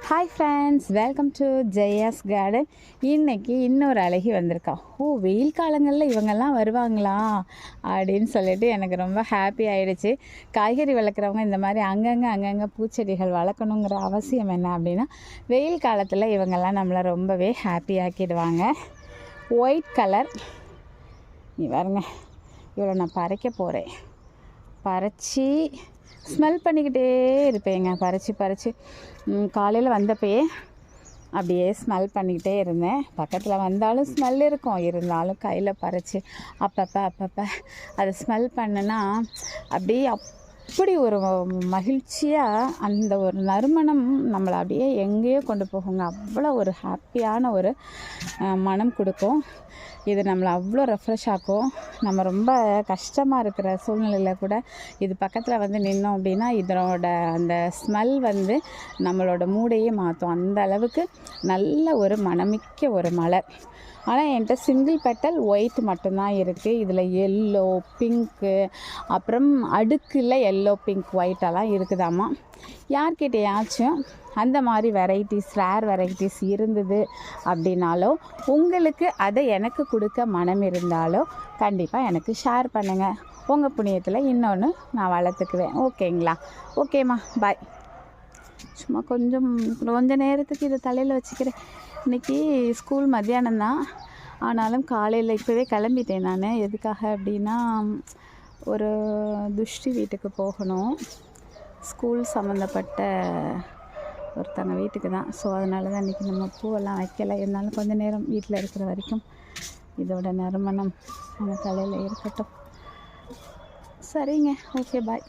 Hi friends, welcome to Jaya's garden. இன்றைக்கி இன்னொரு அழகி வந்திருக்கா. வெயில் காலங்களில் இவங்கெல்லாம் வருவாங்களா அப்படின்னு சொல்லிட்டு எனக்கு ரொம்ப ஹாப்பி ஆகிடுச்சு. காய்கறி வளர்க்குறவங்க இந்த மாதிரி அங்கங்கே பூச்செடிகள் வளர்க்கணுங்கிற அவசியம் என்ன அப்படின்னா, வெயில் காலத்தில் இவங்கெல்லாம் நம்மளை ரொம்பவே ஹாப்பி ஆக்கிடுவாங்க. ஒயிட் கலர் நீ பாருங்க, இவ்வளோ நான் பறிக்க போகிறேன். பறித்து ஸ்மெல் பண்ணிக்கிட்டே இருப்பேங்க. பறித்து காலையில் வந்தப்பயே அப்படியே ஸ்மெல் பண்ணிக்கிட்டே இருந்தேன். பக்கத்தில் வந்தாலும் ஸ்மெல் இருக்கும், இருந்தாலும் கையில் பறித்து அப்பப்போ அதை ஸ்மெல் பண்ணுனா அப்படியே அப்படி ஒரு மகிழ்ச்சியாக அந்த ஒரு நறுமணம் நம்மளை அப்படியே எங்கேயோ கொண்டு போகுங்க. அவ்வளோ ஒரு ஹாப்பியான ஒரு மனம் கொடுக்கும். இது நம்மளை அவ்வளோ ரெஃப்ரெஷ் ஆக்கும். நம்ம ரொம்ப கஷ்டமாக இருக்கிற சூழ்நிலையில் கூட இது பக்கத்தில் வந்து நின்னோம் அப்படின்னா இதனோட அந்த ஸ்மெல் வந்து நம்மளோட மூடையே மாற்றும். அந்த அளவுக்கு நல்ல ஒரு மணமிக்க ஒரு மலர். ஆனால் என்கிட்ட சிங்கிள் பெட்டல் ஒயிட் மட்டும்தான் இருக்குது. இதில் எல்லோ, பிங்க்கு, அப்புறம் அடுக்கில் எல்லோ, பிங்க், ஒயிட்டெல்லாம் இருக்குதாம்மா. யார்கிட்டையாச்சும் அந்த மாதிரி வெரைட்டிஸ், ரேர் வெரைட்டிஸ் இருந்தது அப்படின்னாலோ, உங்களுக்கு அதை எனக்கு கொடுக்க மனம் இருந்தாலோ கண்டிப்பாக எனக்கு ஷேர் பண்ணுங்கள். உங்கள் புண்ணியத்தில் இன்னொன்று நான் வளர்த்துக்குவேன். ஓகேங்களா? ஓகேம்மா, பாய். சும்மா கொஞ்ச நேரத்துக்கு இதை தலையில் வச்சுக்கிறேன். இன்றைக்கி ஸ்கூல் மத்தியானம் தான், ஆனாலும் காலையில் இப்போவே கிளம்பிட்டேன் நான். எதுக்காக அப்படின்னா, ஒரு துஷ்டி வீட்டுக்கு போகணும். ஸ்கூல் சம்மந்தப்பட்ட ஒருத்தங்க வீட்டுக்கு தான். ஸோ அதனால தான் இன்றைக்கி நம்ம பூவெல்லாம் வைக்கலை. இருந்தாலும் கொஞ்சம் நேரம் வீட்டில் இருக்கிற வரைக்கும் இதோட நறுமணம் நம்ம தலையில் இருக்கட்டும். சரிங்க, ஓகே, பாய்.